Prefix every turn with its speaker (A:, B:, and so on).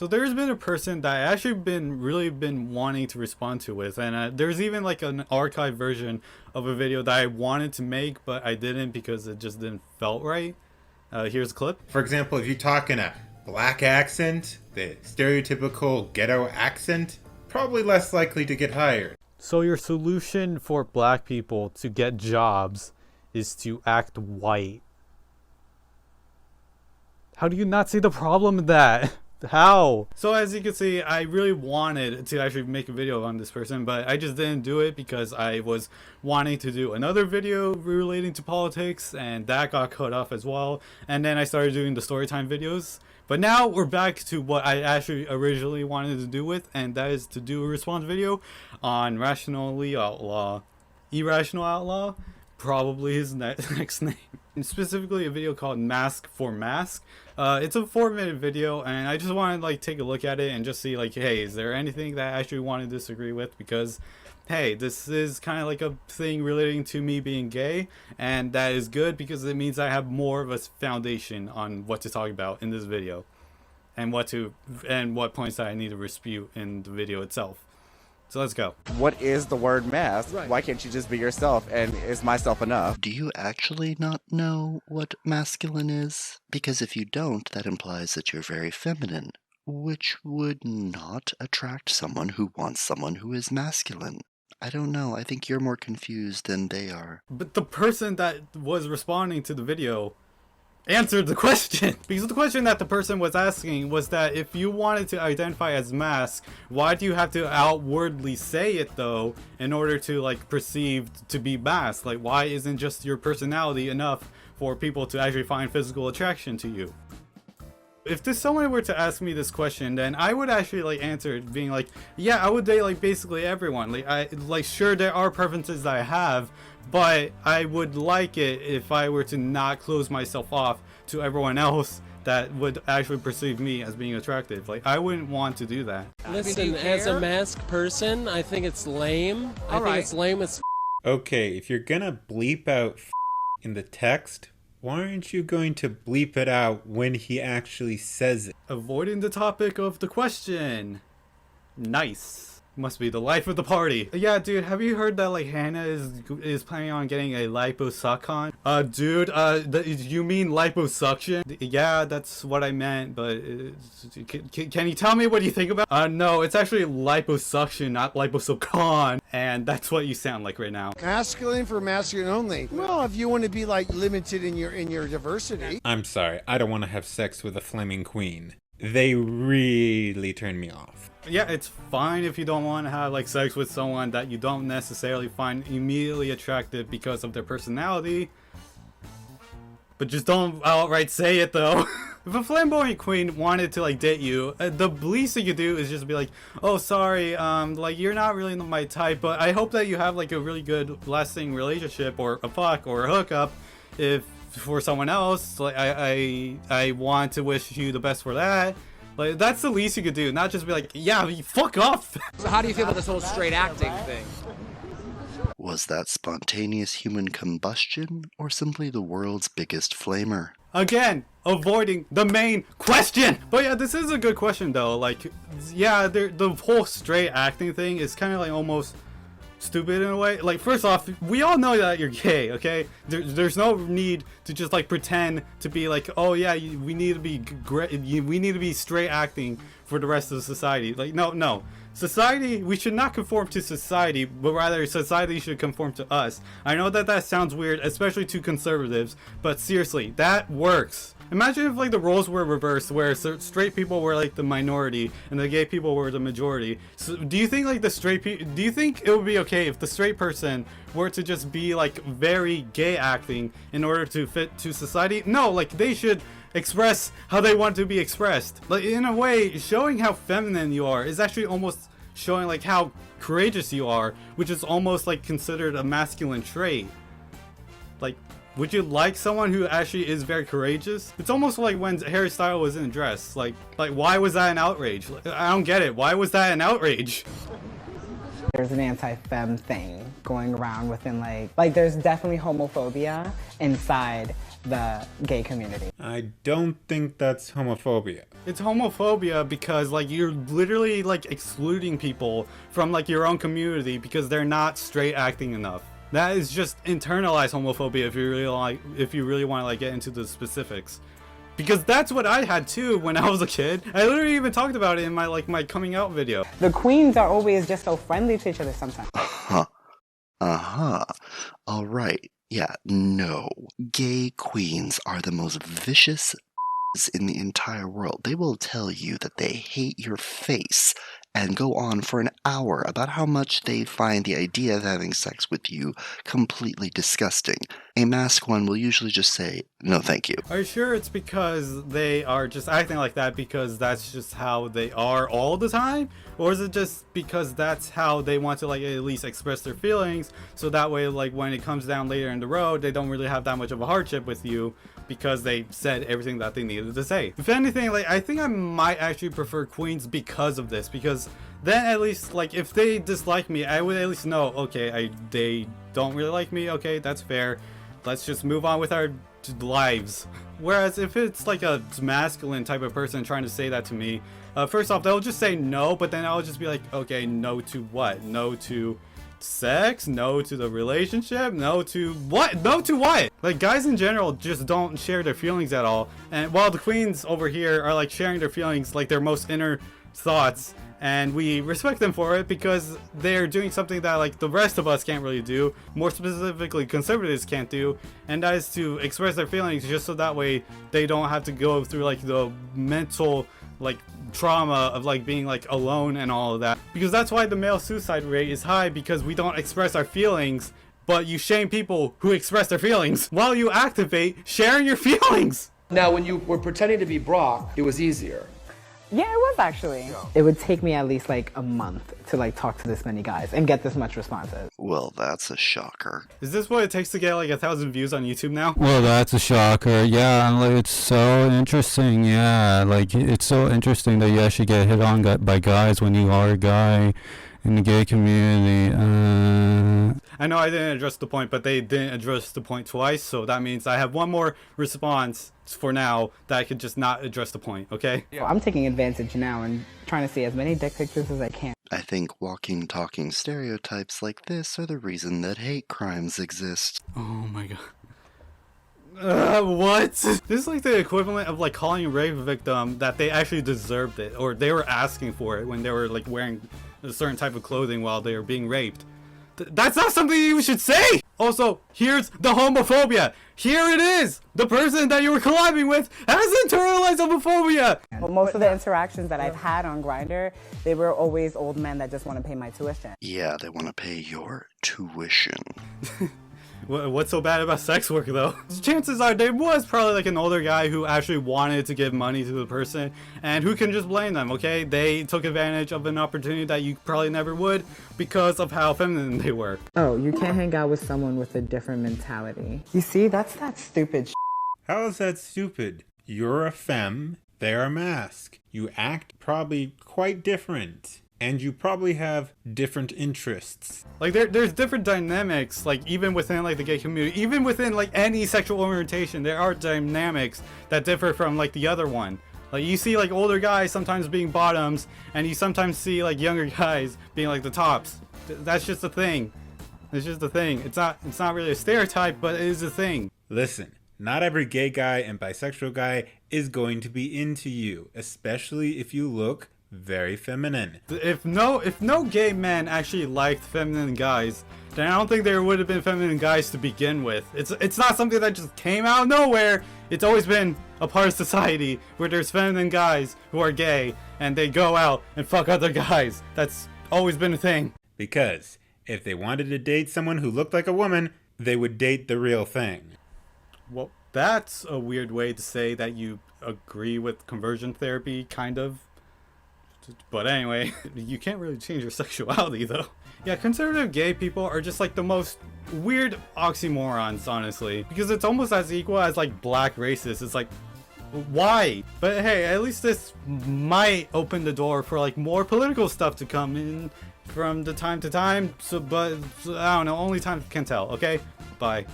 A: So there's been a person that I actually really been wanting to respond to with, and there's even like an archived version of a video that I wanted to make, but I didn't because it just didn't felt right. Here's a clip.
B: For example, if you talk in a black accent, the stereotypical ghetto accent, probably less likely to get hired.
A: So your solution for black people to get jobs is to act white. How do you not see the problem in that? How? So as you can see, I really wanted to actually make a video on this person, but I just didn't do it because I was wanting to do another video relating to politics, and that got cut off as well. And then I started doing the storytime videos. But now we're back to what I actually originally wanted to do with, and that is to do a response video on Rationally Outlaw. Irrational Outlaw? Probably his next name. And specifically a video called Mask for Mask. It's a 4-minute video, and I just want to like take a look at it and just see like, hey, is there anything that I actually want to disagree with? Because hey, this is kind of like a thing relating to me being gay, and that is good because it means I have more of a foundation on what to talk about in this video, and what points that I need to dispute in the video itself. So let's go.
C: What is the word mask?
A: Right.
C: Why can't you just be yourself, and is myself enough?
D: Do you actually not know what masculine is? Because if you don't, that implies that you're very feminine, which would not attract someone who wants someone who is masculine. I don't know, I think you're more confused than they are.
A: But the person that was responding to the video answered the question. Because the question that the person was asking was that if you wanted to identify as mask, why do you have to outwardly say it though in order to like perceive to be mask? Like, why isn't just your personality enough for people to actually find physical attraction to you? If someone were to ask me this question, then I would actually like answer it being like, yeah, I would date like basically everyone. Like sure, there are preferences that I have, but I would like it if I were to not close myself off to everyone else that would actually perceive me as being attractive. Like, I wouldn't want to do that.
E: Listen, as a masked person, I think it's lame. I think it's lame as
B: Okay, if you're gonna bleep out in the text, why aren't you going to bleep it out when he actually says it?
A: Avoiding the topic of the question. Nice. Must be the life of the party. Yeah, dude, have you heard that like Hannah is planning on getting a liposuction? Dude, you mean liposuction? Yeah, that's what I meant, but can you tell me what you think about? No, it's actually liposuction, not liposuction, and that's what you sound like right now.
F: Masculine for masculine only. Well, if you want to be like limited in your diversity.
B: I'm sorry, I don't want to have sex with a Fleming queen. They really turn me off.
A: Yeah, it's fine if you don't want to have like sex with someone that you don't necessarily find immediately attractive because of their personality, but just don't outright say it though. If a flamboyant queen wanted to like date you, the least you could do is just be like, oh sorry, like you're not really my type, but I hope that you have like a really good lasting relationship or a fuck or a hookup if for someone else. Like I want to wish you the best for that. Like, that's the least you could do, not just be like, yeah, fuck off.
G: So how do you feel about this whole straight acting thing?
D: Was that spontaneous human combustion, or simply the world's biggest flamer?
A: Again, avoiding the main question. But yeah, this is a good question though. Like, yeah, the whole straight acting thing is kind of like almost stupid in a way. Like, first off, we all know that you're gay, okay? There's no need to just like pretend to be like, oh yeah, we need to be great, we need to be straight acting for the rest of society. Like, no, society, we should not conform to society, but rather society should conform to us. I know that sounds weird, especially to conservatives, but seriously, that works. Imagine if like the roles were reversed, where straight people were like the minority and the gay people were the majority. So do you think like do you think it would be okay if the straight person were to just be like very gay acting in order to fit to society? No, like they should express how they want to be expressed. Like, in a way, showing how feminine you are is actually almost showing like how courageous you are, which is almost like considered a masculine trait. Like, would you like someone who actually is very courageous? It's almost like when Harry Styles was in a dress. Like why was that an outrage? Like, I don't get it. Why was that an outrage?
H: There's an anti-femme thing going around within like there's definitely homophobia inside the gay community.
B: I don't think that's homophobia.
A: It's homophobia because like you're literally like excluding people from like your own community because they're not straight acting enough. That is just internalized homophobia if you really want to like get into the specifics. Because that's what I had too when I was a kid. I literally even talked about it in my coming out video.
H: The queens are always just so friendly to each other sometimes.
D: All right. Yeah, no. Gay queens are the most vicious in the entire world. They will tell you that they hate your face and go on for an hour about how much they find the idea of having sex with you completely disgusting. A masked one will usually just say, no thank you.
A: Are you sure it's because they are just acting like that because that's just how they are all the time? Or is it just because that's how they want to like at least express their feelings, so that way like when it comes down later in the road they don't really have that much of a hardship with you because they said everything that they needed to say? If anything, like I think I might actually prefer queens because of this, because then at least like if they dislike me I would at least know, okay, they don't really like me, okay, that's fair, let's just move on with our lives. Whereas if it's like a masculine type of person trying to say that to me, first off they'll just say no, but then I'll just be like, okay, no to what? No to sex? No to the relationship? No to what? No to what? Like guys in general just don't share their feelings at all, and while the queens over here are like sharing their feelings, like their most inner thoughts, and we respect them for it because they're doing something that like the rest of us can't really do, more specifically conservatives can't do, and that is to express their feelings just so that way they don't have to go through like the mental like trauma of like being like alone and all of that. Because that's why the male suicide rate is high, because we don't express our feelings, but you shame people who express their feelings while you activate sharing your feelings.
G: Now, when you were pretending to be Brock, it was easier.
H: Yeah, it was actually. It would take me at least like a month to like talk to this many guys and get this much responses.
D: Well, that's a shocker.
A: Is this what it takes to get like 1,000 views on YouTube now?
I: Well, that's a shocker. Yeah, and like, it's so interesting. Yeah, like it's so interesting that you actually get hit on by guys when you are a guy in the gay community.
A: I know I didn't address the point, but they didn't address the point twice, so that means I have one more response for now that I could just not address the point, okay?
H: Yeah. I'm taking advantage now and trying to see as many dick pictures as I can.
D: I think walking, talking stereotypes like this are the reason that hate crimes exist.
A: Oh my god. What? This is like the equivalent of like calling a rape victim that they actually deserved it, or they were asking for it when they were like wearing a certain type of clothing while they were being raped. That's not something you should say! Also, here's the homophobia. Here it is! The person that you were collabing with has internalized homophobia!
H: Well, most of the interactions that I've had on Grindr, they were always old men that just want to pay my tuition.
D: Yeah, they want to pay your tuition.
A: What's so bad about sex work though? Chances are there was probably like an older guy who actually wanted to give money to the person, and who can just blame them, okay? They took advantage of an opportunity that you probably never would because of how feminine they were.
H: Oh, you can't hang out with someone with a different mentality. You see, that's that stupid shit.
B: How is that stupid? You're a femme, they're a mask. You act probably quite different. And you probably have different interests.
A: Like there's different dynamics, like even within like the gay community, even within like any sexual orientation, there are dynamics that differ from like the other one. Like you see like older guys sometimes being bottoms, and you sometimes see like younger guys being like the tops. That's just a thing. It's just a thing. It's not really a stereotype, but it is a thing.
B: Listen, not every gay guy and bisexual guy is going to be into you, especially if you look very feminine.
A: If no gay men actually liked feminine guys, then I don't think there would have been feminine guys to begin with. It's not something that just came out of nowhere. It's always been a part of society where there's feminine guys who are gay and they go out and fuck other guys. That's always been a thing.
B: Because if they wanted to date someone who looked like a woman, they would date the real thing.
A: Well, that's a weird way to say that you agree with conversion therapy, kind of. But anyway, you can't really change your sexuality though. Yeah, conservative gay people are just like the most weird oxymorons, honestly. Because it's almost as equal as like black racists. It's like, why? But hey, at least this might open the door for like more political stuff to come in from the time to time. So, but I don't know. Only time can tell. Okay. Bye.